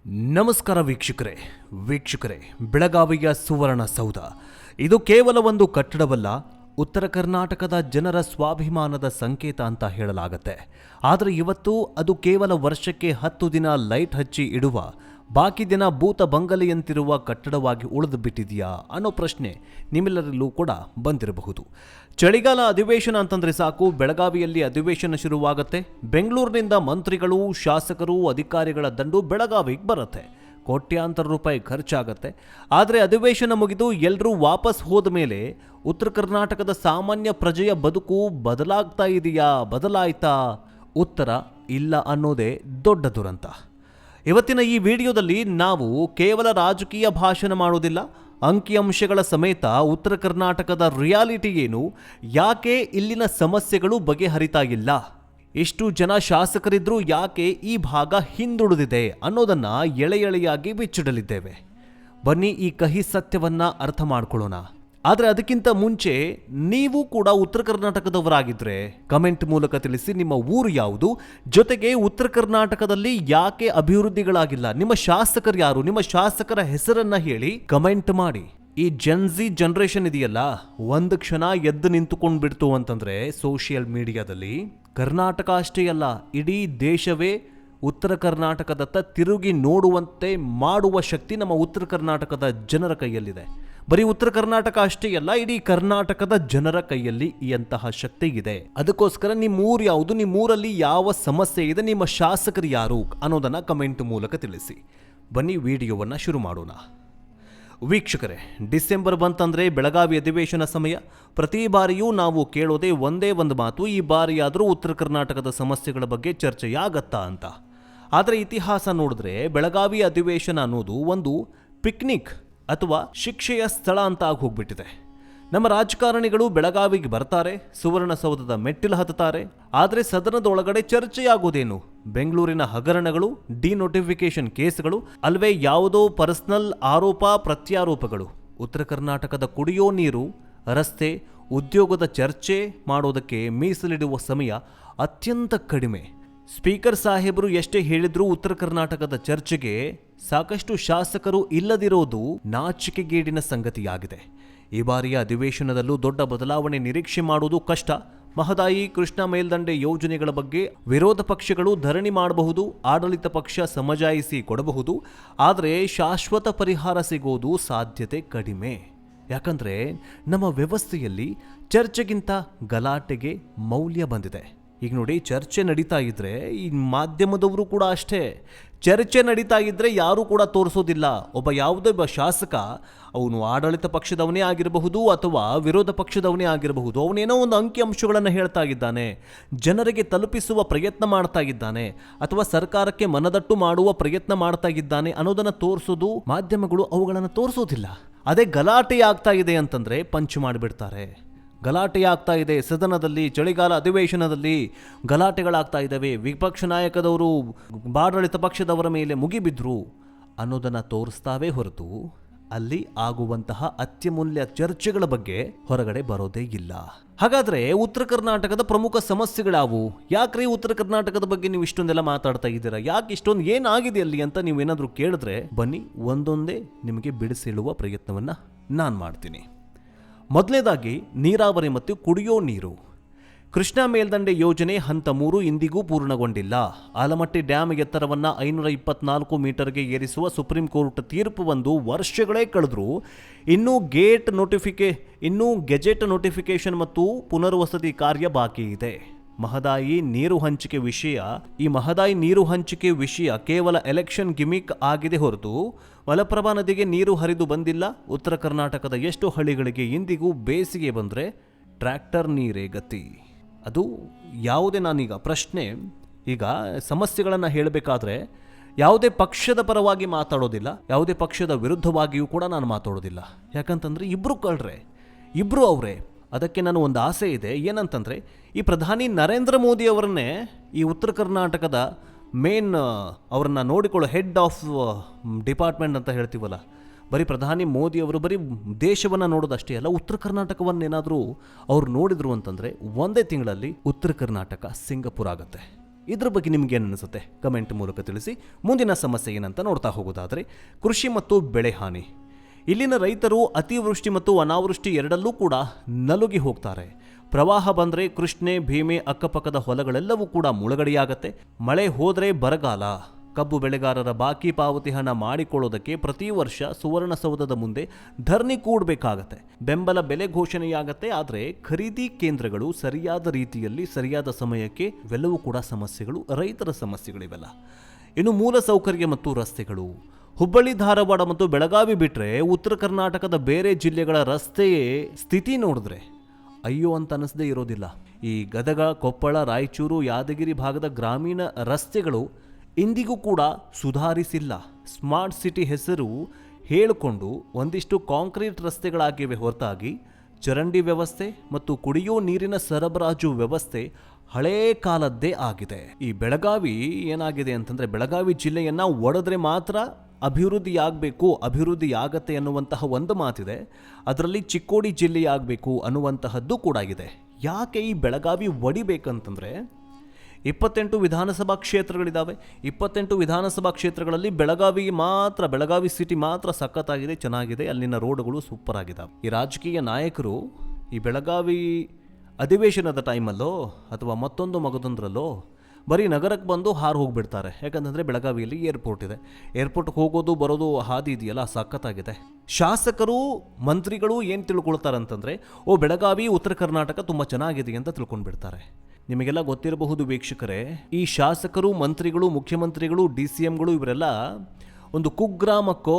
ನಮಸ್ಕಾರ ವೀಕ್ಷಕರೇ ಬೆಳಗಾವಿಯ ಸುವರ್ಣಸೌಧ ಇದು ಕೇವಲ ಒಂದು ಕಟ್ಟಡವಲ್ಲ, ಉತ್ತರ ಕರ್ನಾಟಕದ ಜನರ ಸ್ವಾಭಿಮಾನದ ಸಂಕೇತ ಅಂತ ಹೇಳಲಾಗುತ್ತೆ. ಆದರೆ ಇವತ್ತು ಅದು ಕೇವಲ ವರ್ಷಕ್ಕೆ 10 ದಿನ ಲೈಟ್ ಹಚ್ಚಿ ಇಡುವ, ಬಾಕಿ ದಿನ ಭೂತ ಬಂಗಲೆಯಂತಿರುವ ಕಟ್ಟಡವಾಗಿ ಉಳಿದು ಬಿಟ್ಟಿದೆಯಾ ಅನ್ನೋ ಪ್ರಶ್ನೆ ನಿಮ್ಮೆಲ್ಲರಲ್ಲೂ ಕೂಡ ಬಂದಿರಬಹುದು. ಚಳಿಗಾಲ ಅಧಿವೇಶನ ಅಂತಂದ್ರೆ ಸಾಕು, ಬೆಳಗಾವಿಯಲ್ಲಿ ಅಧಿವೇಶನ ಶುರುವಾಗುತ್ತೆ. ಬೆಂಗಳೂರಿನಿಂದ ಮಂತ್ರಿಗಳು, ಶಾಸಕರು, ಅಧಿಕಾರಿಗಳ ದಂಡು ಬೆಳಗಾವಿಗೆ ಬರುತ್ತೆ. ಕೋಟ್ಯಾಂತರ ರೂಪಾಯಿ ಖರ್ಚಾಗತ್ತೆ. ಆದರೆ ಅಧಿವೇಶನ ಮುಗಿದು ಎಲ್ಲರೂ ವಾಪಸ್ ಹೋದ ಮೇಲೆ ಉತ್ತರ ಕರ್ನಾಟಕದ ಸಾಮಾನ್ಯ ಪ್ರಜೆಯ ಬದುಕು ಬದಲಾಯ್ತಾ? ಉತ್ತರ ಇಲ್ಲ ಅನ್ನೋದೇ ದೊಡ್ಡ ದುರಂತ. ಇವತ್ತಿನ ಈ ವಿಡಿಯೋದಲ್ಲಿ ನಾವು ಕೇವಲ ರಾಜಕೀಯ ಭಾಷಣ ಮಾಡೋದಿಲ್ಲ, ಅಂಕಿಅಂಶಗಳ ಸಮೇತ ಉತ್ತರ ಕರ್ನಾಟಕದ ರಿಯಾಲಿಟಿ ಏನು, ಯಾಕೆ ಇಲ್ಲಿನ ಸಮಸ್ಯೆಗಳು ಬಗೆಹರಿತಾ ಇಲ್ಲ, ಎಷ್ಟು ಜನ ಶಾಸಕರಿದ್ರೂ ಯಾಕೆ ಈ ಭಾಗ ಹಿಂದುಳಿದಿದೆ ಅನ್ನೋದನ್ನ ಎಳೆಯಾಗಿ ಬಿಚ್ಚಿಡಲಿದ್ದೇವೆ. ಬನ್ನಿ ಈ ಕಹಿ ಸತ್ಯವನ್ನ ಅರ್ಥ ಮಾಡ್ಕೊಳ್ಳೋಣ. ಆದರೆ ಅದಕ್ಕಿಂತ ಮುಂಚೆ ನೀವು ಕೂಡ ಉತ್ತರ ಕರ್ನಾಟಕದವರಾಗಿದ್ರೆ ಕಮೆಂಟ್ ಮೂಲಕ ತಿಳಿಸಿ ನಿಮ್ಮ ಊರು ಯಾವುದು, ಜೊತೆಗೆ ಉತ್ತರ ಕರ್ನಾಟಕದಲ್ಲಿ ಯಾಕೆ ಅಭಿವೃದ್ಧಿಗಳಾಗಿಲ್ಲ, ನಿಮ್ಮ ಶಾಸಕರು ಯಾರು, ನಿಮ್ಮ ಶಾಸಕರ ಹೆಸರನ್ನ ಹೇಳಿ ಕಮೆಂಟ್ ಮಾಡಿ. ಈ ಜೆನ್ಜಿ ಜನರೇಷನ್ ಇದೆಯಲ್ಲ, ಒಂದು ಕ್ಷಣ ಎದ್ದು ನಿಂತುಕೊಂಡು ಬಿಡ್ತು ಅಂತಂದ್ರೆ ಸೋಷಿಯಲ್ ಮೀಡಿಯಾದಲ್ಲಿ ಕರ್ನಾಟಕ ಅಷ್ಟೇ ಅಲ್ಲ, ಇಡೀ ದೇಶವೇ ಉತ್ತರ ಕರ್ನಾಟಕದತ್ತ ತಿರುಗಿ ನೋಡುವಂತೆ ಮಾಡುವ ಶಕ್ತಿ ನಮ್ಮ ಉತ್ತರ ಕರ್ನಾಟಕದ ಜನರ ಕೈಯಲ್ಲಿದೆ. ಬರೀ ಉತ್ತರ ಕರ್ನಾಟಕ ಅಷ್ಟೇ ಅಲ್ಲ, ಇಡೀ ಕರ್ನಾಟಕದ ಜನರ ಕೈಯಲ್ಲಿ ಇಂತಹ ಶಕ್ತಿ ಇದೆ. ಅದಕ್ಕೋಸ್ಕರ ನಿಮ್ಮೂರು ಯಾವುದು, ನಿಮ್ಮೂರಲ್ಲಿ ಯಾವ ಸಮಸ್ಯೆ ಇದೆ, ನಿಮ್ಮ ಶಾಸಕರು ಯಾರು ಅನ್ನೋದನ್ನ ಕಮೆಂಟ್ ಮೂಲಕ ತಿಳಿಸಿ. ಬನ್ನಿ ವಿಡಿಯೋವನ್ನ ಶುರು ಮಾಡೋಣ. ವೀಕ್ಷಕರೇ, ಡಿಸೆಂಬರ್ ಬಂತಂದ್ರೆ ಬೆಳಗಾವಿ ಅಧಿವೇಶನ ಸಮಯ. ಪ್ರತಿ ಬಾರಿಯೂ ನಾವು ಕೇಳೋದೇ ಒಂದೇ ಒಂದು ಮಾತು, ಈ ಬಾರಿಯಾದರೂ ಉತ್ತರ ಕರ್ನಾಟಕದ ಸಮಸ್ಯೆಗಳ ಬಗ್ಗೆ ಚರ್ಚೆಯಾಗತ್ತಾ ಅಂತ. ಆದರೆ ಇತಿಹಾಸ ನೋಡಿದ್ರೆ ಬೆಳಗಾವಿ ಅಧಿವೇಶನ ಅನ್ನೋದು ಒಂದು ಪಿಕ್ನಿಕ್ ಅಥವಾ ಶಿಕ್ಷೆಯ ಸ್ಥಳ ಅಂತ ಆಗಿ ಹೋಗ್ಬಿಟ್ಟಿದೆ. ನಮ್ಮ ರಾಜಕಾರಣಿಗಳು ಬೆಳಗಾವಿಗೆ ಬರ್ತಾರೆ, ಸುವರ್ಣಸೌಧದ ಮೆಟ್ಟಿಲು ಹತ್ತಾರೆ, ಆದರೆ ಸದನದೊಳಗಡೆ ಚರ್ಚೆಯಾಗೋದೇನು? ಬೆಂಗಳೂರಿನ ಹಗರಣಗಳು, ಡಿನೋಟಿಫಿಕೇಶನ್ ಕೇಸ್ಗಳು, ಅಲ್ವೇ ಯಾವುದೋ ಪರ್ಸನಲ್ ಆರೋಪ ಪ್ರತ್ಯಾರೋಪಗಳು. ಉತ್ತರ ಕರ್ನಾಟಕದ ಕುಡಿಯೋ ನೀರು, ರಸ್ತೆ, ಉದ್ಯೋಗದ ಚರ್ಚೆ ಮಾಡೋದಕ್ಕೆ ಮೀಸಲಿಡುವ ಸಮಯ ಅತ್ಯಂತ ಕಡಿಮೆ. ಸ್ಪೀಕರ್ ಸಾಹೇಬರು ಎಷ್ಟೇ ಹೇಳಿದ್ರೂ ಉತ್ತರ ಕರ್ನಾಟಕದ ಚರ್ಚೆಗೆ ಸಾಕಷ್ಟು ಶಾಸಕರು ಇಲ್ಲದಿರೋದು ನಾಚಿಕೆಗೇಡಿನ ಸಂಗತಿಯಾಗಿದೆ. ಈ ಬಾರಿಯ ಅಧಿವೇಶನದಲ್ಲೂ ದೊಡ್ಡ ಬದಲಾವಣೆ ನಿರೀಕ್ಷೆ ಮಾಡುವುದು ಕಷ್ಟ. ಮಹದಾಯಿ, ಕೃಷ್ಣಾ ಮೇಲ್ದಂಡೆ ಯೋಜನೆಗಳ ಬಗ್ಗೆ ವಿರೋಧ ಪಕ್ಷಗಳು ಧರಣಿ ಮಾಡಬಹುದು, ಆಡಳಿತ ಪಕ್ಷ ಸಮಜಾಯಿಸಿ ಕೊಡಬಹುದು, ಆದರೆ ಶಾಶ್ವತ ಪರಿಹಾರ ಸಿಗೋದು ಸಾಧ್ಯತೆ ಕಡಿಮೆ. ಯಾಕಂದ್ರೆ ನಮ್ಮ ವ್ಯವಸ್ಥೆಯಲ್ಲಿ ಚರ್ಚೆಗಿಂತ ಗಲಾಟೆಗೆ ಮೌಲ್ಯ ಬಂದಿದೆ. ಈಗ ನೋಡಿ, ಚರ್ಚೆ ನಡೀತಾ ಇದ್ರೆ ಈ ಮಾಧ್ಯಮದವರು ಕೂಡ ಅಷ್ಟೇ, ಚರ್ಚೆ ನಡೀತಾ ಇದ್ರೆ ಯಾರು ಕೂಡ ತೋರಿಸೋದಿಲ್ಲ. ಯಾವುದೇ ಒಬ್ಬ ಶಾಸಕ, ಅವನು ಆಡಳಿತ ಪಕ್ಷದವನೇ ಆಗಿರಬಹುದು ಅಥವಾ ವಿರೋಧ ಪಕ್ಷದವನೇ ಆಗಿರಬಹುದು, ಅವನೇನೋ ಒಂದು ಅಂಕಿಅಂಶಗಳನ್ನು ಹೇಳ್ತಾ ಇದ್ದಾನೆ, ಜನರಿಗೆ ತಲುಪಿಸುವ ಪ್ರಯತ್ನ ಮಾಡ್ತಾ ಇದ್ದಾನೆ, ಅಥವಾ ಸರ್ಕಾರಕ್ಕೆ ಮನದಟ್ಟು ಮಾಡುವ ಪ್ರಯತ್ನ ಮಾಡ್ತಾ ಇದ್ದಾನೆ ಅನ್ನೋದನ್ನು ತೋರಿಸೋದು ಮಾಧ್ಯಮಗಳು ಅವುಗಳನ್ನು ತೋರಿಸೋದಿಲ್ಲ. ಅದೇ ಗಲಾಟೆ ಆಗ್ತಾ ಇದೆ ಅಂತಂದ್ರೆ ಪಂಚ್ ಮಾಡಿಬಿಡ್ತಾರೆ. ಗಲಾಟೆ ಆಗ್ತಾ ಇದೆ ಸದನದಲ್ಲಿ, ಚಳಿಗಾಲ ಅಧಿವೇಶನದಲ್ಲಿ ಗಲಾಟೆಗಳಾಗ್ತಾ ಇದ್ದಾವೆ, ವಿಪಕ್ಷ ನಾಯಕದವರು ಆಡಳಿತ ಪಕ್ಷದವರ ಮೇಲೆ ಮುಗಿಬಿದ್ರು ಅನ್ನೋದನ್ನು ತೋರಿಸ್ತಾವೇ ಹೊರತು ಅಲ್ಲಿ ಆಗುವಂತಹ ಅತ್ಯಮೂಲ್ಯ ಚರ್ಚೆಗಳ ಬಗ್ಗೆ ಹೊರಗಡೆ ಬರೋದೇ ಇಲ್ಲ. ಹಾಗಾದ್ರೆ ಉತ್ತರ ಕರ್ನಾಟಕದ ಪ್ರಮುಖ ಸಮಸ್ಯೆಗಳಾವು? ಯಾಕ್ರಿ ಉತ್ತರ ಕರ್ನಾಟಕದ ಬಗ್ಗೆ ನೀವು ಇಷ್ಟೊಂದೆಲ್ಲ ಮಾತಾಡ್ತಾ ಇದ್ದೀರಾ, ಯಾಕೆ ಇಷ್ಟೊಂದು ಏನಾಗಿದೆ ಅಲ್ಲಿ ಅಂತ ನೀವೇನಾದ್ರೂ ಕೇಳಿದ್ರೆ ಬನ್ನಿ ಒಂದೊಂದೇ ನಿಮಗೆ ಬಿಡಿಸಿಳುವ ಪ್ರಯತ್ನವನ್ನ ನಾನು ಮಾಡ್ತೀನಿ. ಮೊದಲನೇದಾಗಿ ನೀರಾವರಿ ಮತ್ತು ಕುಡಿಯೋ ನೀರು. ಕೃಷ್ಣಾ ಮೇಲ್ದಂಡೆ ಯೋಜನೆ ಹಂತ 3 ಇಂದಿಗೂ ಪೂರ್ಣಗೊಂಡಿಲ್ಲ. ಆಲಮಟ್ಟಿ ಡ್ಯಾಮ್ ಎತ್ತರವನ್ನು 524 ಮೀಟರ್ಗೆ ಏರಿಸುವ ಸುಪ್ರೀಂ ಕೋರ್ಟ್ ತೀರ್ಪು ಬಂದು ವರ್ಷಗಳೇ ಕಳೆದರೂ ಇನ್ನೂ ಗೆಜೆಟ್ ನೋಟಿಫಿಕೇಶನ್ ಮತ್ತು ಪುನರ್ವಸತಿ ಕಾರ್ಯ ಬಾಕಿ ಇದೆ. ಮಹದಾಯಿ ನೀರು ಹಂಚಿಕೆ ವಿಷಯ ಕೇವಲ ಎಲೆಕ್ಷನ್ ಗಿಮಿಕ್ ಆಗಿದೆ ಹೊರತು ಮಲಪ್ರಭಾ ನದಿಗೆ ನೀರು ಹರಿದು ಬಂದಿಲ್ಲ. ಉತ್ತರ ಕರ್ನಾಟಕದ ಎಷ್ಟು ಹಳ್ಳಿಗಳಿಗೆ ಇಂದಿಗೂ ಬೇಸಿಗೆ ಬಂದರೆ ಟ್ರ್ಯಾಕ್ಟರ್ ನೀರೇ ಗತಿ. ಅದು ಯಾವುದೇ, ನಾನೀಗ ಪ್ರಶ್ನೆ, ಈಗ ಸಮಸ್ಯೆಗಳನ್ನು ಹೇಳಬೇಕಾದ್ರೆ ಯಾವುದೇ ಪಕ್ಷದ ಪರವಾಗಿ ಮಾತಾಡೋದಿಲ್ಲ, ಯಾವುದೇ ಪಕ್ಷದ ವಿರುದ್ಧವಾಗಿಯೂ ಕೂಡ ನಾನು ಮಾತಾಡೋದಿಲ್ಲ. ಯಾಕಂತಂದರೆ ಇಬ್ಬರು ಕಳ್ರೆ, ಇಬ್ಬರು ಅವರೇ. ಅದಕ್ಕೆ ನಾನು ಒಂದು ಆಸೆ ಇದೆ, ಏನಂತಂದರೆ ಈ ಪ್ರಧಾನಿ ನರೇಂದ್ರ ಮೋದಿ ಅವರನ್ನೇ ಈ ಉತ್ತರ ಕರ್ನಾಟಕದ ಮೇನ್ ಅವರನ್ನ ನೋಡಿಕೊಳ್ಳೋ ಹೆಡ್ ಆಫ್ ಡಿಪಾರ್ಟ್ಮೆಂಟ್ ಅಂತ ಹೇಳ್ತೀವಲ್ಲ, ಬರೀ ಪ್ರಧಾನಿ ಮೋದಿ ಅವರು ಬರೀ ದೇಶವನ್ನು ನೋಡೋದಷ್ಟೇ ಅಲ್ಲ, ಉತ್ತರ ಕರ್ನಾಟಕವನ್ನೇನಾದರೂ ಅವ್ರು ನೋಡಿದ್ರು ಅಂತಂದರೆ ಒಂದೇ ತಿಂಗಳಲ್ಲಿ ಉತ್ತರ ಕರ್ನಾಟಕ ಸಿಂಗಪುರ್ ಆಗುತ್ತೆ. ಇದ್ರ ಬಗ್ಗೆ ನಿಮ್ಗೆ ಏನು ಅನಿಸುತ್ತೆ ಕಮೆಂಟ್ ಮೂಲಕ ತಿಳಿಸಿ. ಮುಂದಿನ ಸಮಸ್ಯೆ ಏನಂತ ನೋಡ್ತಾ ಹೋಗೋದಾದರೆ ಕೃಷಿ ಮತ್ತು ಬೆಳೆ ಹಾನಿ. ಇಲ್ಲಿನ ರೈತರು ಅತಿವೃಷ್ಟಿ ಮತ್ತು ಅನಾವೃಷ್ಟಿ ಎರಡಲ್ಲೂ ಕೂಡ ನಲುಗಿ ಹೋಗ್ತಾರೆ. ಪ್ರವಾಹ ಬಂದರೆ ಕೃಷ್ಣೆ ಭೀಮೆ ಅಕ್ಕಪಕ್ಕದ ಹೊಲಗಳೆಲ್ಲವೂ ಕೂಡ ಮುಳುಗಡೆಯಾಗತ್ತೆ. ಮಳೆ ಹೋದರೆ ಬರಗಾಲ. ಕಬ್ಬು ಬೆಳೆಗಾರರ ಬಾಕಿ ಪಾವತಿ ಹಣ ಮಾಡಿಕೊಳ್ಳೋದಕ್ಕೆ ಪ್ರತಿ ವರ್ಷ ಸುವರ್ಣಸೌಧದ ಮುಂದೆ ಧರಣಿ ಕೂಡಬೇಕಾಗತ್ತೆ. ಬೆಂಬಲ ಬೆಲೆ ಘೋಷಣೆಯಾಗತ್ತೆ, ಆದರೆ ಖರೀದಿ ಕೇಂದ್ರಗಳು ಸರಿಯಾದ ರೀತಿಯಲ್ಲಿ ಸರಿಯಾದ ಸಮಯಕ್ಕೆ ಇವೆಲ್ಲವೂ ಕೂಡ ಸಮಸ್ಯೆಗಳು, ರೈತರ ಸಮಸ್ಯೆಗಳಿವೆಲ್ಲ. ಇನ್ನು ಮೂಲ ಸೌಕರ್ಯ ಮತ್ತು ರಸ್ತೆಗಳು. ಹುಬ್ಬಳ್ಳಿ ಧಾರವಾಡ ಮತ್ತು ಬೆಳಗಾವಿ ಬಿಟ್ಟರೆ ಉತ್ತರ ಕರ್ನಾಟಕದ ಬೇರೆ ಜಿಲ್ಲೆಗಳ ರಸ್ತೆಯೇ ಸ್ಥಿತಿ ನೋಡಿದ್ರೆ ಅಯ್ಯೋ ಅಂತ ಅನಿಸದೇ ಇರೋದಿಲ್ಲ. ಈ ಗದಗ, ಕೊಪ್ಪಳ, ರಾಯಚೂರು, ಯಾದಗಿರಿ ಭಾಗದ ಗ್ರಾಮೀಣ ರಸ್ತೆಗಳು ಇಂದಿಗೂ ಕೂಡ ಸುಧಾರಿಸಿಲ್ಲ. ಸ್ಮಾರ್ಟ್ ಸಿಟಿ ಹೆಸರು ಹೇಳಿಕೊಂಡು ಒಂದಿಷ್ಟು ಕಾಂಕ್ರೀಟ್ ರಸ್ತೆಗಳಾಗಿವೆ ಹೊರತಾಗಿ ಚರಂಡಿ ವ್ಯವಸ್ಥೆ ಮತ್ತು ಕುಡಿಯೋ ನೀರಿನ ಸರಬರಾಜು ವ್ಯವಸ್ಥೆ ಹಳೇ ಕಾಲದ್ದೇ ಆಗಿದೆ. ಈ ಬೆಳಗಾವಿ ಏನಾಗಿದೆ ಅಂತಂದರೆ, ಬೆಳಗಾವಿ ಜಿಲ್ಲೆಯನ್ನು ಒಡೆದ್ರೆ ಮಾತ್ರ ಅಭಿವೃದ್ಧಿ ಆಗಬೇಕು, ಅಭಿವೃದ್ಧಿ ಆಗತ್ತೆ ಅನ್ನುವಂತಹ ಒಂದು ಮಾತಿದೆ. ಅದರಲ್ಲಿ ಚಿಕ್ಕೋಡಿ ಜಿಲ್ಲೆಯಾಗಬೇಕು ಅನ್ನುವಂತಹದ್ದು ಕೂಡ ಇದೆ. ಯಾಕೆ ಈ ಬೆಳಗಾವಿ ಒಡಿಬೇಕಂತಂದರೆ 28 ವಿಧಾನಸಭಾ ಕ್ಷೇತ್ರಗಳಿದ್ದಾವೆ. 28 ವಿಧಾನಸಭಾ ಕ್ಷೇತ್ರಗಳಲ್ಲಿ ಬೆಳಗಾವಿ ಸಿಟಿ ಮಾತ್ರ ಸಖತ್ತಾಗಿದೆ, ಚೆನ್ನಾಗಿದೆ. ಅಲ್ಲಿನ ರೋಡ್ಗಳು ಸೂಪರ್ ಆಗಿದ್ದಾವೆ. ಈ ರಾಜಕೀಯ ನಾಯಕರು ಈ ಬೆಳಗಾವಿ ಅಧಿವೇಶನದ ಟೈಮಲ್ಲೋ ಅಥವಾ ಮತ್ತೊಂದು ಮಗದೊಂದರಲ್ಲೋ ಬರೀ ನಗರಕ್ಕೆ ಬಂದು ಹಾರು ಹೋಗಿಬಿಡ್ತಾರೆ. ಯಾಕಂತಂದರೆ ಬೆಳಗಾವಿಯಲ್ಲಿ ಏರ್ಪೋರ್ಟ್ ಇದೆ. ಏರ್ಪೋರ್ಟ್ಗೆ ಹೋಗೋದು ಬರೋದು ಹಾದಿ ಇದೆಯಲ್ಲ, ಸಖತ್ತಾಗಿದೆ. ಶಾಸಕರು ಮಂತ್ರಿಗಳು ಏನು ತಿಳ್ಕೊಳ್ತಾರಂತಂದರೆ, ಬೆಳಗಾವಿ ಉತ್ತರ ಕರ್ನಾಟಕ ತುಂಬ ಚೆನ್ನಾಗಿದೆ ಅಂತ ತಿಳ್ಕೊಂಡ್ಬಿಡ್ತಾರೆ. ನಿಮಗೆಲ್ಲ ಗೊತ್ತಿರಬಹುದು ವೀಕ್ಷಕರೇ, ಈ ಶಾಸಕರು, ಮಂತ್ರಿಗಳು, ಮುಖ್ಯಮಂತ್ರಿಗಳು, DCMಗಳು ಇವರೆಲ್ಲ ಒಂದು ಕುಗ್ರಾಮಕ್ಕೋ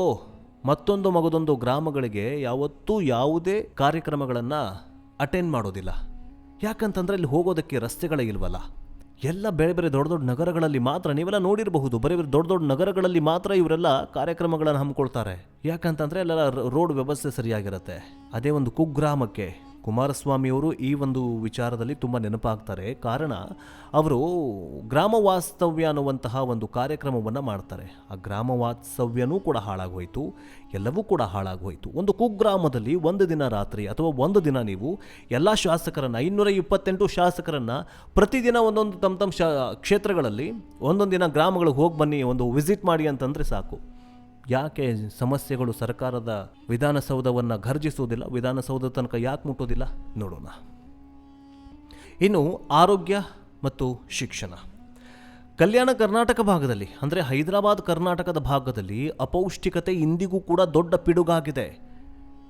ಮತ್ತೊಂದು ಮಗದೊಂದು ಗ್ರಾಮಗಳಿಗೆ ಯಾವತ್ತೂ ಯಾವುದೇ ಕಾರ್ಯಕ್ರಮಗಳನ್ನು ಅಟೆಂಡ್ ಮಾಡೋದಿಲ್ಲ. ಯಾಕಂತಂದರೆ ಇಲ್ಲಿ ಹೋಗೋದಕ್ಕೆ ರಸ್ತೆಗಳೇ ಇಲ್ವಲ್ಲ. ಎಲ್ಲ ಬೇರೆ ಬೇರೆ ದೊಡ್ಡ ದೊಡ್ಡ ನಗರಗಳಲ್ಲಿ ಮಾತ್ರ, ನೀವೆಲ್ಲ ನೋಡಿರಬಹುದು, ಬೇರೆ ಬೇರೆ ದೊಡ್ಡ ದೊಡ್ಡ ನಗರಗಳಲ್ಲಿ ಮಾತ್ರ ಇವರೆಲ್ಲ ಕಾರ್ಯಕ್ರಮಗಳನ್ನು ಹಮ್ಮಿಕೊಳ್ತಾರೆ. ಯಾಕಂತಂದರೆ ಎಲ್ಲ ರೋಡ್ ವ್ಯವಸ್ಥೆ ಸರಿಯಾಗಿರುತ್ತೆ. ಅದೇ ಒಂದು ಕುಗ್ರಾಮಕ್ಕೆ ಕುಮಾರಸ್ವಾಮಿಯವರು ಈ ಒಂದು ವಿಚಾರದಲ್ಲಿ ತುಂಬ ನೆನಪಾಗ್ತಾರೆ. ಕಾರಣ ಅವರು ಗ್ರಾಮ ವಾಸ್ತವ್ಯ ಅನ್ನುವಂತಹ ಒಂದು ಕಾರ್ಯಕ್ರಮವನ್ನು ಮಾಡ್ತಾರೆ. ಆ ಗ್ರಾಮ ವಾಸ್ತವ್ಯನೂ ಕೂಡ ಹಾಳಾಗೋಯ್ತು, ಎಲ್ಲವೂ ಕೂಡ ಹಾಳಾಗೋಯ್ತು. ಒಂದು ಕುಗ್ರಾಮದಲ್ಲಿ ಒಂದು ದಿನ ರಾತ್ರಿ ಅಥವಾ ಒಂದು ದಿನ ನೀವು ಎಲ್ಲ ಶಾಸಕರನ್ನು 528 ಶಾಸಕರನ್ನು ಪ್ರತಿದಿನ ಒಂದೊಂದು ತಮ್ಮ ಕ್ಷೇತ್ರಗಳಲ್ಲಿ ಒಂದೊಂದು ದಿನ ಗ್ರಾಮಗಳಿಗೆ ಹೋಗಿ ಬನ್ನಿ, ಒಂದು ವಿಸಿಟ್ ಮಾಡಿ ಅಂತಂದರೆ ಸಾಕು. ಯಾಕೆ ಸಮಸ್ಯೆಗಳು ಸರ್ಕಾರದ ವಿಧಾನಸೌಧವನ್ನು ಘರ್ಜಿಸುವುದಿಲ್ಲ? ವಿಧಾನಸೌಧ ತನಕ ಯಾಕೆ ಮುಟ್ಟೋದಿಲ್ಲ? ನೋಡೋಣ. ಇನ್ನು ಆರೋಗ್ಯ ಮತ್ತು ಶಿಕ್ಷಣ. ಕಲ್ಯಾಣ ಕರ್ನಾಟಕ ಭಾಗದಲ್ಲಿ ಅಂದರೆ ಹೈದರಾಬಾದ್ ಕರ್ನಾಟಕದ ಭಾಗದಲ್ಲಿ ಅಪೌಷ್ಟಿಕತೆ ಇಂದಿಗೂ ಕೂಡ ದೊಡ್ಡ ಪಿಡುಗಾಗಿದೆ.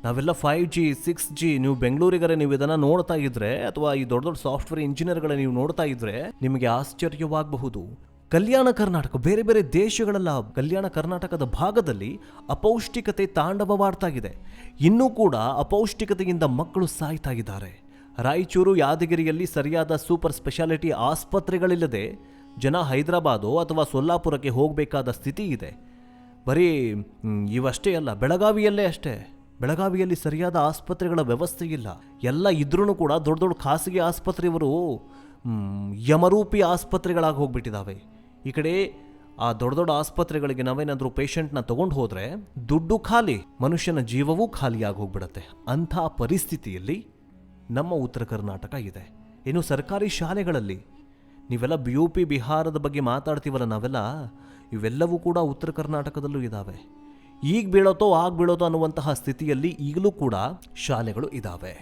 ನಾವೆಲ್ಲ 5G 6G, ನೀವು ಬೆಂಗಳೂರಿಗರೆ ನೀವು ಇದನ್ನು ನೋಡ್ತಾ ಇದ್ರೆ ಅಥವಾ ಈ ದೊಡ್ಡ ದೊಡ್ಡ ಸಾಫ್ಟ್ವೇರ್ ಇಂಜಿನಿಯರ್ಗಳ ನೀವು ನೋಡ್ತಾ ಇದ್ರೆ ನಿಮಗೆ ಆಶ್ಚರ್ಯವಾಗಬಹುದು. ಕಲ್ಯಾಣ ಕರ್ನಾಟಕ, ಬೇರೆ ಬೇರೆ ದೇಶಗಳೆಲ್ಲ ಕಲ್ಯಾಣ ಕರ್ನಾಟಕದ ಭಾಗದಲ್ಲಿ ಅಪೌಷ್ಟಿಕತೆ ತಾಂಡವವಾಡ್ತಾ ಇದೆ. ಇನ್ನೂ ಕೂಡ ಅಪೌಷ್ಟಿಕತೆಯಿಂದ ಮಕ್ಕಳು ಸಾಯ್ತಾ ಇದ್ದಾರೆ. ರಾಯಚೂರು, ಯಾದಗಿರಿಯಲ್ಲಿ ಸರಿಯಾದ ಸೂಪರ್ ಸ್ಪೆಷಾಲಿಟಿ ಆಸ್ಪತ್ರೆಗಳಿಲ್ಲದೆ ಜನ ಹೈದರಾಬಾದು ಅಥವಾ ಸೊಲ್ಲಾಪುರಕ್ಕೆ ಹೋಗಬೇಕಾದ ಸ್ಥಿತಿ ಇದೆ. ಬರೀ ಇವಷ್ಟೇ ಅಲ್ಲ, ಬೆಳಗಾವಿಯಲ್ಲೇ ಅಷ್ಟೇ. ಬೆಳಗಾವಿಯಲ್ಲಿ ಸರಿಯಾದ ಆಸ್ಪತ್ರೆಗಳ ವ್ಯವಸ್ಥೆ ಇಲ್ಲ. ಎಲ್ಲ ಇದ್ರೂ ಕೂಡ ದೊಡ್ಡ ದೊಡ್ಡ ಖಾಸಗಿ ಆಸ್ಪತ್ರೆಯವರು ಯಮರೂಪಿ ಆಸ್ಪತ್ರೆಗಳಾಗಿ ಹೋಗ್ಬಿಟ್ಟಿದ್ದಾವೆ. ಈ ಕಡೆ ಆ ದೊಡ್ಡ ದೊಡ್ಡ ಆಸ್ಪತ್ರೆಗಳಿಗೆ ನಾವೇನಾದರೂ ಪೇಷಂಟ್ನ ತೊಗೊಂಡು ಹೋದರೆ ದುಡ್ಡು ಖಾಲಿ, ಮನುಷ್ಯನ ಜೀವವೂ ಖಾಲಿಯಾಗಿ ಹೋಗ್ಬಿಡತ್ತೆ. ಅಂಥ ಪರಿಸ್ಥಿತಿಯಲ್ಲಿ ನಮ್ಮ ಉತ್ತರ ಕರ್ನಾಟಕ ಇದೆ. ಇನ್ನು ಸರ್ಕಾರಿ ಶಾಲೆಗಳಲ್ಲಿ ನೀವೆಲ್ಲ BOP ಬಿಹಾರದ ಬಗ್ಗೆ ಮಾತಾಡ್ತೀವಲ್ಲ ನಾವೆಲ್ಲ, ಇವೆಲ್ಲವೂ ಕೂಡ ಉತ್ತರ ಕರ್ನಾಟಕದಲ್ಲೂ ಇದ್ದಾವೆ. ಈಗ ಬೀಳೋತೋ ಆಗ ಬೀಳೋತೋ ಅನ್ನುವಂತಹ ಸ್ಥಿತಿಯಲ್ಲಿ ಈಗಲೂ ಕೂಡ ಶಾಲೆಗಳು ಇದ್ದಾವೆ.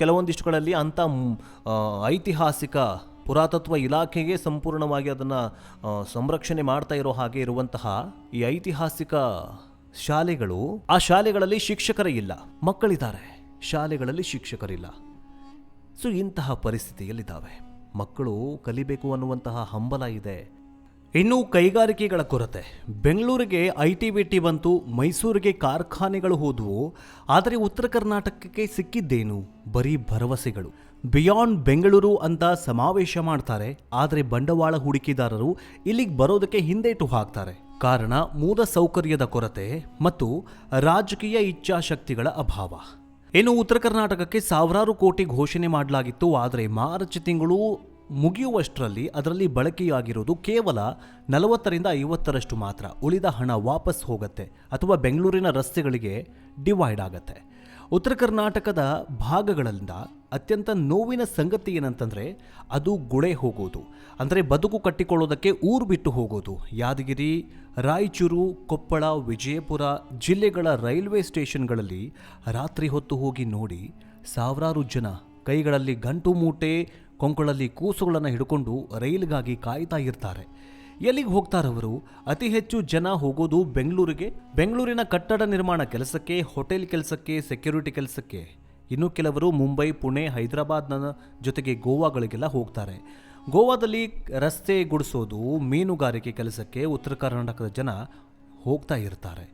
ಕೆಲವೊಂದಿಷ್ಟುಗಳಲ್ಲಿ ಅಂಥ ಐತಿಹಾಸಿಕ ಪುರಾತತ್ವ ಇಲಾಖೆಗೆ ಸಂಪೂರ್ಣವಾಗಿ ಅದನ್ನು ಸಂರಕ್ಷಣೆ ಮಾಡ್ತಾ ಇರೋ ಹಾಗೆ ಇರುವಂತಹ ಈ ಐತಿಹಾಸಿಕ ಶಾಲೆಗಳು, ಆ ಶಾಲೆಗಳಲ್ಲಿ ಶಿಕ್ಷಕರೇ ಇಲ್ಲ, ಮಕ್ಕಳಿದ್ದಾರೆ, ಶಾಲೆಗಳಲ್ಲಿ ಶಿಕ್ಷಕರಿಲ್ಲ. ಸೊ ಇಂತಹ ಪರಿಸ್ಥಿತಿಯಲ್ಲಿದ್ದಾವೆ. ಮಕ್ಕಳು ಕಲಿಬೇಕು ಅನ್ನುವಂತಹ ಹಂಬಲ ಇದೆ. ಇನ್ನು ಕೈಗಾರಿಕೆಗಳ ಕೊರತೆ. ಬೆಂಗಳೂರಿಗೆ IT-BT ಬಂತು, ಮೈಸೂರಿಗೆ ಕಾರ್ಖಾನೆಗಳು ಹೋದವು, ಆದರೆ ಉತ್ತರ ಕರ್ನಾಟಕಕ್ಕೆ ಸಿಕ್ಕಿದ್ದೇನು? ಬರೀ ಭರವಸೆಗಳು. ಬಿಯಾಂಡ್ ಬೆಂಗಳೂರು ಅಂತ ಸಮಾವೇಶ ಮಾಡ್ತಾರೆ, ಆದರೆ ಬಂಡವಾಳ ಹೂಡಿಕೆದಾರರು ಇಲ್ಲಿಗೆ ಬರೋದಕ್ಕೆ ಹಿಂದೇಟು ಹಾಕ್ತಾರೆ. ಕಾರಣ ಮೂಲ ಸೌಕರ್ಯದ ಕೊರತೆ ಮತ್ತು ರಾಜಕೀಯ ಇಚ್ಛಾಶಕ್ತಿಗಳ ಅಭಾವ. ಇನ್ನು ಉತ್ತರ ಕರ್ನಾಟಕಕ್ಕೆ ಸಾವಿರಾರು ಕೋಟಿ ಘೋಷಣೆ ಮಾಡಲಾಗಿತ್ತು, ಆದರೆ ಮಾರ್ಚ್ ತಿಂಗಳು ಮುಗಿಯುವಷ್ಟರಲ್ಲಿ ಅದರಲ್ಲಿ ಬಳಕೆಯಾಗಿರೋದು ಕೇವಲ 40ರಿಂದ 50ರಷ್ಟು ಮಾತ್ರ. ಉಳಿದ ಹಣ ವಾಪಸ್ ಹೋಗುತ್ತೆ ಅಥವಾ ಬೆಂಗಳೂರಿನ ರಸ್ತೆಗಳಿಗೆ ಡಿವೈಡ್ ಆಗುತ್ತೆ. ಉತ್ತರ ಕರ್ನಾಟಕದ ಭಾಗಗಳಿಂದ ಅತ್ಯಂತ ನೋವಿನ ಸಂಗತಿ ಏನಂತಂದರೆ ಅದು ಗುಳೆ ಹೋಗೋದು, ಅಂದರೆ ಬದುಕು ಕಟ್ಟಿಕೊಳ್ಳೋದಕ್ಕೆ ಊರು ಬಿಟ್ಟು ಹೋಗೋದು. ಯಾದಗಿರಿ, ರಾಯಚೂರು, ಕೊಪ್ಪಳ, ವಿಜಯಪುರ ಜಿಲ್ಲೆಗಳ ರೈಲ್ವೆ ಸ್ಟೇಷನ್ಗಳಲ್ಲಿ ರಾತ್ರಿ ಹೊತ್ತು ಹೋಗಿ ನೋಡಿ, ಸಾವಿರಾರು ಜನ ಕೈಗಳಲ್ಲಿ ಗಂಟು ಮೂಟೆ, ಕೊಂಕಳಲ್ಲಿ ಕೂಸುಗಳನ್ನು ಹಿಡ್ಕೊಂಡು ರೈಲ್ಗಾಗಿ ಕಾಯ್ತಾ ಇರ್ತಾರೆ. ಎಲ್ಲಿಗೆ ಹೋಗ್ತಾರವರು? ಅತಿ ಹೆಚ್ಚು ಜನ ಹೋಗೋದು ಬೆಂಗಳೂರಿಗೆ. ಬೆಂಗಳೂರಿನ ಕಟ್ಟಡ ನಿರ್ಮಾಣ ಕೆಲಸಕ್ಕೆ, ಹೋಟೆಲ್ ಕೆಲಸಕ್ಕೆ, ಸೆಕ್ಯೂರಿಟಿ ಕೆಲಸಕ್ಕೆ. ಇನ್ನು ಕೆಲವರು ಮುಂಬೈ, ಪುಣೆ, ಹೈದರಾಬಾದ್ನ ಜೊತೆಗೆ ಗೋವಾಗಳಿಗೆಲ್ಲ ಹೋಗ್ತಾರೆ. ಗೋವಾದಲ್ಲಿ ರಸ್ತೆ ಗುಡಿಸೋದು, ಮೀನುಗಾರಿಕೆ ಕೆಲಸಕ್ಕೆ ಉತ್ತರ ಕರ್ನಾಟಕದ ಜನ ಹೋಗ್ತಾ ಇರ್ತಾರೆ.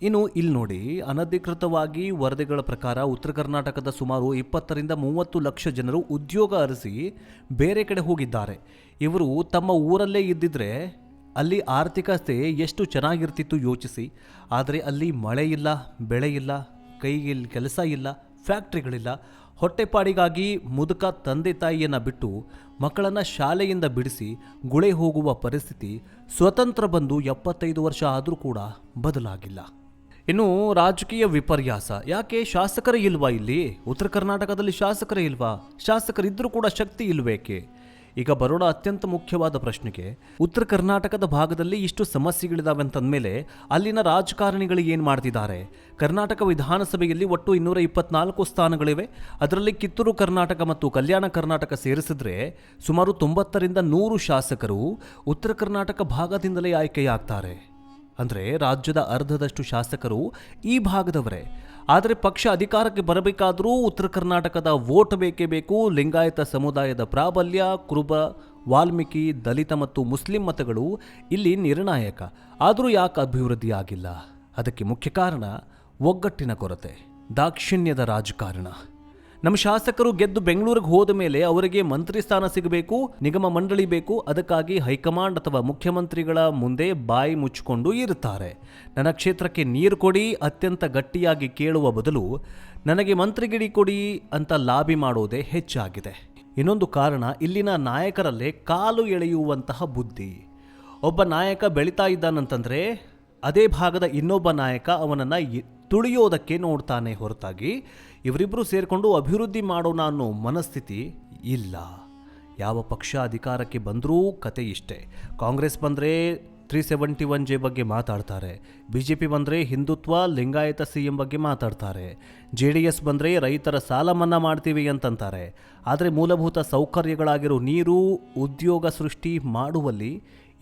ಇನ್ನು ಇಲ್ಲಿ ನೋಡಿ, ಅನಧಿಕೃತವಾಗಿ ವರದಿಗಳ ಪ್ರಕಾರ ಉತ್ತರ ಕರ್ನಾಟಕದ ಸುಮಾರು 20-30 ಲಕ್ಷ ಜನರು ಉದ್ಯೋಗ ಅರಸಿ ಬೇರೆ ಕಡೆ ಹೋಗಿದ್ದಾರೆ. ಇವರು ತಮ್ಮ ಊರಲ್ಲೇ ಇದ್ದಿದ್ರೆ ಅಲ್ಲಿ ಆರ್ಥಿಕತೆ ಎಷ್ಟು ಚೆನ್ನಾಗಿರ್ತಿತ್ತು ಯೋಚಿಸಿ. ಆದರೆ ಅಲ್ಲಿ ಮಳೆ ಇಲ್ಲ, ಬೆಳೆ ಇಲ್ಲ, ಕೈಗೆ ಕೆಲಸ ಇಲ್ಲ, ಫ್ಯಾಕ್ಟ್ರಿಗಳಿಲ್ಲ. ಹೊಟ್ಟೆಪಾಡಿಗಾಗಿ ಮುದುಕ ತಂದೆ ತಾಯಿಯನ್ನು ಬಿಟ್ಟು ಮಕ್ಕಳನ್ನು ಶಾಲೆಯಿಂದ ಬಿಡಿಸಿ ಗುಳೆ ಹೋಗುವ ಪರಿಸ್ಥಿತಿ ಸ್ವತಂತ್ರ ಬಂದು 75 ವರ್ಷ ಆದರೂ ಕೂಡ ಬದಲಾಗಿಲ್ಲ. ಇನ್ನು ರಾಜಕೀಯ ವಿಪರ್ಯಾಸ. ಯಾಕೆ ಶಾಸಕರೇ ಇಲ್ವಾ ಇಲ್ಲಿ? ಉತ್ತರ ಕರ್ನಾಟಕದಲ್ಲಿ ಶಾಸಕರೇ ಇಲ್ವಾ? ಶಾಸಕರಿದ್ದರೂ ಕೂಡ ಶಕ್ತಿ ಇಲ್ವೇಕೆ? ಈಗ ಬರೋಣ ಅತ್ಯಂತ ಮುಖ್ಯವಾದ ಪ್ರಶ್ನೆಗೆ. ಉತ್ತರ ಕರ್ನಾಟಕದ ಭಾಗದಲ್ಲಿ ಇಷ್ಟು ಸಮಸ್ಯೆಗಳಿದಾವೆ ಅಂತಂದಮೇಲೆ ಅಲ್ಲಿನ ರಾಜಕಾರಣಿಗಳು ಏನು ಮಾಡ್ತಿದ್ದಾರೆ? ಕರ್ನಾಟಕ ವಿಧಾನಸಭೆಯಲ್ಲಿ ಒಟ್ಟು 224 ಸ್ಥಾನಗಳಿವೆ. ಅದರಲ್ಲಿ ಕಿತ್ತೂರು ಕರ್ನಾಟಕ ಮತ್ತು ಕಲ್ಯಾಣ ಕರ್ನಾಟಕ ಸೇರಿಸಿದ್ರೆ ಸುಮಾರು 90-100 ಶಾಸಕರು ಉತ್ತರ ಕರ್ನಾಟಕ ಭಾಗದಿಂದಲೇ ಆಯ್ಕೆಯಾಗ್ತಾರೆ. ಅಂದರೆ ರಾಜ್ಯದ ಅರ್ಧದಷ್ಟು ಶಾಸಕರು ಈ ಭಾಗದವರೇ. ಆದರೆ ಪಕ್ಷ ಅಧಿಕಾರಕ್ಕೆ ಬರಬೇಕಾದರೂ ಉತ್ತರ ಕರ್ನಾಟಕದ ವೋಟ್ ಬೇಕೇ ಬೇಕು. ಲಿಂಗಾಯತ ಸಮುದಾಯದ ಪ್ರಾಬಲ್ಯ, ಕುರುಬ, ವಾಲ್ಮೀಕಿ, ದಲಿತ ಮತ್ತು ಮುಸ್ಲಿಂ ಮತಗಳು ಇಲ್ಲಿ ನಿರ್ಣಾಯಕ. ಆದರೂ ಯಾಕೆ ಅಭಿವೃದ್ಧಿ ಆಗಿಲ್ಲ? ಅದಕ್ಕೆ ಮುಖ್ಯ ಕಾರಣ ಒಗ್ಗಟ್ಟಿನ ಕೊರತೆ, ದಾಕ್ಷಿಣ್ಯದ ರಾಜಕಾರಣ. ನಮ್ಮ ಶಾಸಕರು ಗೆದ್ದು ಬೆಂಗಳೂರಿಗೆ ಹೋದ ಮೇಲೆ ಅವರಿಗೆ ಮಂತ್ರಿ ಸ್ಥಾನ ಸಿಗಬೇಕು, ನಿಗಮ ಮಂಡಳಿ ಬೇಕು. ಅದಕ್ಕಾಗಿ ಹೈಕಮಾಂಡ್ ಅಥವಾ ಮುಖ್ಯಮಂತ್ರಿಗಳ ಮುಂದೆ ಬಾಯಿ ಮುಚ್ಚಿಕೊಂಡು ಇರುತ್ತಾರೆ. ನನ್ನ ಕ್ಷೇತ್ರಕ್ಕೆ ನೀರು ಕೊಡಿ ಅತ್ಯಂತ ಗಟ್ಟಿಯಾಗಿ ಕೇಳುವ ಬದಲು ನನಗೆ ಮಂತ್ರಿಗಿರಿ ಕೊಡಿ ಅಂತ ಲಾಬಿ ಮಾಡೋದೇ ಹೆಚ್ಚಾಗಿದೆ. ಇನ್ನೊಂದು ಕಾರಣ, ಇಲ್ಲಿನ ನಾಯಕರಲ್ಲೇ ಕಾಲು ಎಳೆಯುವಂತಹ ಬುದ್ಧಿ. ಒಬ್ಬ ನಾಯಕ ಬೆಳೀತಾ ಇದ್ದಾನಂತಂದರೆ ಅದೇ ಭಾಗದ ಇನ್ನೊಬ್ಬ ನಾಯಕ ಅವನನ್ನು ತುಳಿಯೋದಕ್ಕೆ ನೋಡ್ತಾನೆ ಹೊರತಾಗಿ ಇವರಿಬ್ಬರು ಸೇರಿಕೊಂಡು ಅಭಿವೃದ್ಧಿ ಮಾಡೋಣ ಅನ್ನೋ ಮನಸ್ಥಿತಿ ಇಲ್ಲ. ಯಾವ ಪಕ್ಷ ಅಧಿಕಾರಕ್ಕೆ ಬಂದರೂ ಕತೆ ಇಷ್ಟೇ. ಕಾಂಗ್ರೆಸ್ ಬಂದರೆ 371J ಬಗ್ಗೆ ಮಾತಾಡ್ತಾರೆ, BJP ಬಂದರೆ ಹಿಂದುತ್ವ, ಲಿಂಗಾಯತ CM ಬಗ್ಗೆ ಮಾತಾಡ್ತಾರೆ, JDS ಬಂದರೆ ರೈತರ ಸಾಲ ಮನ್ನಾ ಮಾಡ್ತೀವಿ ಅಂತಂತಾರೆ. ಆದರೆ ಮೂಲಭೂತ ಸೌಕರ್ಯಗಳಾಗಿರೋ ನೀರು, ಉದ್ಯೋಗ ಸೃಷ್ಟಿ ಮಾಡುವಲ್ಲಿ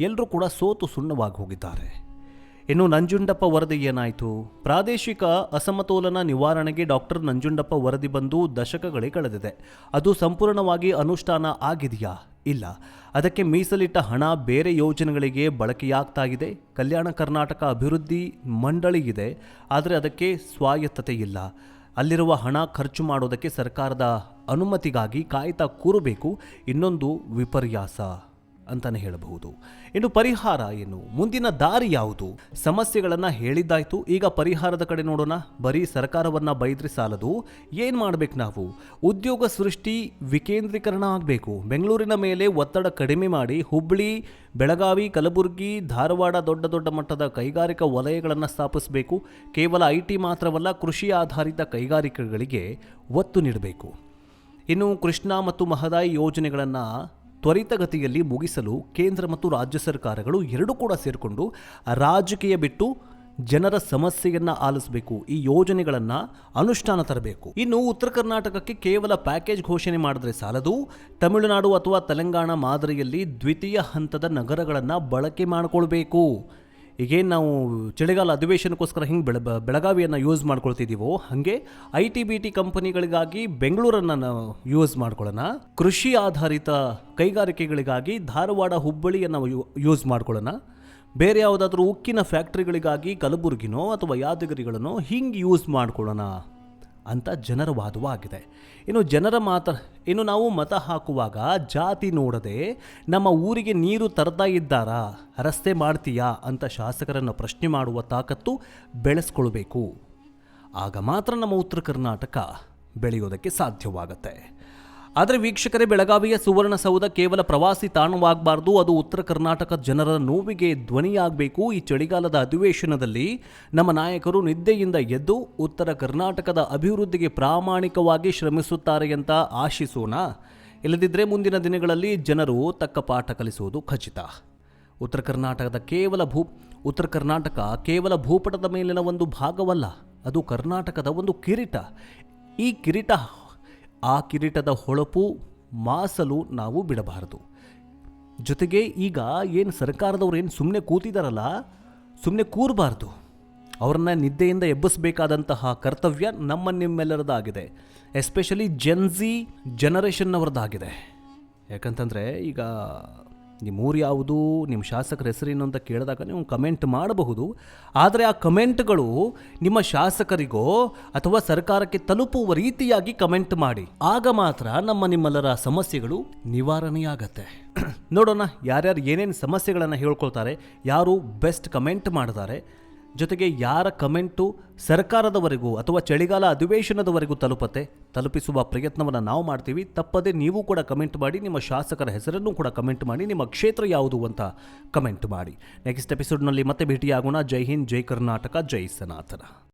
ಎಲ್ಲರೂ ಕೂಡ ಸೋತು ಸುಣ್ಣವಾಗಿ ಹೋಗಿದ್ದಾರೆ. ಇನ್ನು ನಂಜುಂಡಪ್ಪ ವರದಿ ಏನಾಯಿತು? ಪ್ರಾದೇಶಿಕ ಅಸಮತೋಲನ ನಿವಾರಣೆಗೆ ಡಾಕ್ಟರ್ ನಂಜುಂಡಪ್ಪ ವರದಿ ಬಂದು ದಶಕಗಳೇ ಕಳೆದಿದೆ. ಅದು ಸಂಪೂರ್ಣವಾಗಿ ಅನುಷ್ಠಾನ ಆಗಿದೆಯಾ? ಇಲ್ಲ. ಅದಕ್ಕೆ ಮೀಸಲಿಟ್ಟ ಹಣ ಬೇರೆ ಯೋಜನೆಗಳಿಗೆ ಬಳಕೆಯಾಗ್ತಾ ಇದೆ. ಕಲ್ಯಾಣ ಕರ್ನಾಟಕ ಅಭಿವೃದ್ಧಿ ಮಂಡಳಿ ಇದೆ, ಆದರೆ ಅದಕ್ಕೆ ಸ್ವಾಯತ್ತತೆ ಇಲ್ಲ. ಅಲ್ಲಿರುವ ಹಣ ಖರ್ಚು ಮಾಡೋದಕ್ಕೆ ಸರ್ಕಾರದ ಅನುಮತಿಗಾಗಿ ಕಾಯ್ತಾ ಕೂರಬೇಕು. ಇನ್ನೊಂದು ವಿಪರ್ಯಾಸ ಅಂತಲೇ ಹೇಳಬಹುದು. ಇನ್ನು ಪರಿಹಾರ ಏನು? ಮುಂದಿನ ದಾರಿ ಯಾವುದು? ಸಮಸ್ಯೆಗಳನ್ನು ಹೇಳಿದ್ದಾಯಿತು, ಈಗ ಪರಿಹಾರದ ಕಡೆ ನೋಡೋಣ. ಬರೀ ಸರ್ಕಾರವನ್ನು ಬೈದ್ರೆ ಸಾಲದು. ಏನು ಮಾಡಬೇಕು ನಾವು? ಉದ್ಯೋಗ ಸೃಷ್ಟಿ ವಿಕೇಂದ್ರೀಕರಣ ಆಗಬೇಕು. ಬೆಂಗಳೂರಿನ ಮೇಲೆ ಒತ್ತಡ ಕಡಿಮೆ ಮಾಡಿ ಹುಬ್ಬಳ್ಳಿ, ಬೆಳಗಾವಿ, ಕಲಬುರಗಿ, ಧಾರವಾಡ ದೊಡ್ಡ ದೊಡ್ಡ ಮಟ್ಟದ ಕೈಗಾರಿಕಾ ವಲಯಗಳನ್ನು ಸ್ಥಾಪಿಸಬೇಕು. ಕೇವಲ IT ಮಾತ್ರವಲ್ಲ, ಕೃಷಿ ಆಧಾರಿತ ಕೈಗಾರಿಕೆಗಳಿಗೆ ಒತ್ತು ನೀಡಬೇಕು. ಇನ್ನು ಕೃಷ್ಣಾ ಮತ್ತು ಮಹದಾಯಿ ಯೋಜನೆಗಳನ್ನು ತ್ವರಿತಗತಿಯಲ್ಲಿ ಮುಗಿಸಲು ಕೇಂದ್ರ ಮತ್ತು ರಾಜ್ಯ ಸರ್ಕಾರಗಳು ಎರಡೂ ಕೂಡ ಸೇರಿಕೊಂಡು ರಾಜಕೀಯ ಬಿಟ್ಟು ಜನರ ಸಮಸ್ಯೆಯನ್ನು ಆಲಿಸಬೇಕು. ಈ ಯೋಜನೆಗಳನ್ನು ಅನುಷ್ಠಾನ ತರಬೇಕು. ಇನ್ನು ಉತ್ತರ ಕರ್ನಾಟಕಕ್ಕೆ ಕೇವಲ ಪ್ಯಾಕೇಜ್ ಘೋಷಣೆ ಮಾಡಿದ್ರೆ ಸಾಲದು. ತಮಿಳುನಾಡು ಅಥವಾ ತೆಲಂಗಾಣ ಮಾದರಿಯಲ್ಲಿ ದ್ವಿತೀಯ ಹಂತದ ನಗರಗಳನ್ನು ಬಳಕೆ ಮಾಡಿಕೊಳ್ಬೇಕು. ಈಗೇನು ನಾವು ಚಳಿಗಾಲ ಅಧಿವೇಶನಕ್ಕೋಸ್ಕರ ಹಿಂಗೆ ಬೆಳಗಾವಿಯನ್ನು ಯೂಸ್ ಮಾಡ್ಕೊಳ್ತಿದ್ದೀವೋ ಹಾಗೆ IT-BT ಕಂಪನಿಗಳಿಗಾಗಿ ಬೆಂಗಳೂರನ್ನು ನಾವು ಯೂಸ್ ಮಾಡ್ಕೊಳ್ಳೋಣ. ಕೃಷಿ ಆಧಾರಿತ ಕೈಗಾರಿಕೆಗಳಿಗಾಗಿ ಧಾರವಾಡ, ಹುಬ್ಬಳ್ಳಿಯನ್ನು ಯೂಸ್ ಮಾಡ್ಕೊಳ್ಳೋಣ. ಬೇರೆ ಯಾವುದಾದ್ರೂ ಉಕ್ಕಿನ ಫ್ಯಾಕ್ಟ್ರಿಗಳಿಗಾಗಿ ಕಲಬುರಗಿನೋ ಅಥವಾ ಯಾದಗಿರಿಗಳನ್ನೋ ಹಿಂಗೆ ಯೂಸ್ ಮಾಡ್ಕೊಳ್ಳೋಣ ಅಂತ ಜನರ ವಾದವಾಗಿದೆ. ಇನ್ನು ನಾವು ಮತ ಹಾಕುವಾಗ ಜಾತಿ ನೋಡದೆ ನಮ್ಮ ಊರಿಗೆ ನೀರು ತರ್ತಾ ಇದ್ದಾರಾ, ರಸ್ತೆ ಮಾಡ್ತೀಯಾ ಅಂತ ಶಾಸಕರನ್ನು ಪ್ರಶ್ನೆ ಮಾಡುವ ತಾಕತ್ತು ಬೆಳೆಸ್ಕೊಳ್ಬೇಕು. ಆಗ ಮಾತ್ರ ನಮ್ಮ ಉತ್ತರ ಕರ್ನಾಟಕ ಬೆಳೆಯೋದಕ್ಕೆ ಸಾಧ್ಯವಾಗತ್ತೆ. ಆದರೆ ವೀಕ್ಷಕರೇ, ಬೆಳಗಾವಿಯ ಸುವರ್ಣಸೌಧ ಕೇವಲ ಪ್ರವಾಸಿ ತಾಣವಾಗಬಾರ್ದು, ಅದು ಉತ್ತರ ಕರ್ನಾಟಕ ಜನರ ನೋವಿಗೆ ಧ್ವನಿಯಾಗಬೇಕು. ಈ ಚಳಿಗಾಲದ ಅಧಿವೇಶನದಲ್ಲಿ ನಮ್ಮ ನಾಯಕರು ನಿದ್ದೆಯಿಂದ ಎದ್ದು ಉತ್ತರ ಕರ್ನಾಟಕದ ಅಭಿವೃದ್ಧಿಗೆ ಪ್ರಾಮಾಣಿಕವಾಗಿ ಶ್ರಮಿಸುತ್ತಾರೆ ಅಂತ ಆಶಿಸೋಣ. ಇಲ್ಲದಿದ್ದರೆ ಮುಂದಿನ ದಿನಗಳಲ್ಲಿ ಜನರು ತಕ್ಕ ಪಾಠ ಕಲಿಸುವುದು ಖಚಿತ. ಉತ್ತರ ಕರ್ನಾಟಕ ಕೇವಲ ಭೂಪಟದ ಮೇಲಿನ ಒಂದು ಭಾಗವಲ್ಲ, ಅದು ಕರ್ನಾಟಕದ ಒಂದು ಕಿರೀಟ. ಆ ಕಿರೀಟದ ಹೊಳಪು ಮಾಸಲು ನಾವು ಬಿಡಬಾರದು. ಜೊತೆಗೆ ಈಗ ಏನು ಸರ್ಕಾರದವ್ರು ಏನು ಸುಮ್ಮನೆ ಕೂತಿದಾರಲ್ಲ, ಸುಮ್ಮನೆ ಕೂರಬಾರ್ದು. ಅವರನ್ನು ನಿದ್ದೆಯಿಂದ ಎಬ್ಬಿಸಬೇಕಾದಂತಹ ಕರ್ತವ್ಯ ನಿಮ್ಮೆಲ್ಲರದಾಗಿದೆ. ಎಸ್ಪೆಷಲಿ ಜೆನ್ಝಿ ಜನರೇಷನ್ನವ್ರದ್ದಾಗಿದೆ. ಯಾಕಂತಂದರೆ ಈಗ ನಿಮ್ಮೂರು ಯಾವುದು, ನಿಮ್ಮ ಶಾಸಕರ ಹೆಸರೇನು ಅಂತ ಕೇಳಿದಾಗ ನೀವು ಕಮೆಂಟ್ ಮಾಡಬಹುದು. ಆದರೆ ಆ ಕಮೆಂಟ್ಗಳು ನಿಮ್ಮ ಶಾಸಕರಿಗೋ ಅಥವಾ ಸರ್ಕಾರಕ್ಕೆ ತಲುಪುವ ರೀತಿಯಾಗಿ ಕಮೆಂಟ್ ಮಾಡಿ. ಆಗ ಮಾತ್ರ ನಿಮ್ಮೆಲ್ಲರ ಸಮಸ್ಯೆಗಳು ನಿವಾರಣೆಯಾಗತ್ತೆ. ನೋಡೋಣ ಯಾರ್ಯಾರು ಏನೇನು ಸಮಸ್ಯೆಗಳನ್ನು ಹೇಳ್ಕೊಳ್ತಾರೆ, ಯಾರು ಬೆಸ್ಟ್ ಕಮೆಂಟ್ ಮಾಡ್ತಾರೆ, ಜೊತೆಗೆ ಯಾರ ಕಮೆಂಟು ಸರ್ಕಾರದವರೆಗೂ ಅಥವಾ ಚಳಿಗಾಲ ಅಧಿವೇಶನದವರೆಗೂ ತಲುಪಿಸುವ ಪ್ರಯತ್ನವನ್ನು ನಾವು ಮಾಡ್ತೀವಿ. ತಪ್ಪದೆ ನೀವು ಕೂಡ ಕಮೆಂಟ್ ಮಾಡಿ, ನಿಮ್ಮ ಶಾಸಕರ ಹೆಸರನ್ನು ಕೂಡ ಕಮೆಂಟ್ ಮಾಡಿ, ನಿಮ್ಮ ಕ್ಷೇತ್ರ ಯಾವುದು ಅಂತ ಕಮೆಂಟ್ ಮಾಡಿ. ನೆಕ್ಸ್ಟ್ ಎಪಿಸೋಡ್ನಲ್ಲಿ ಮತ್ತೆ ಭೇಟಿಯಾಗೋಣ. ಜೈ ಹಿಂದ್, ಜೈ ಕರ್ನಾಟಕ, ಜೈ ಸನಾತನ.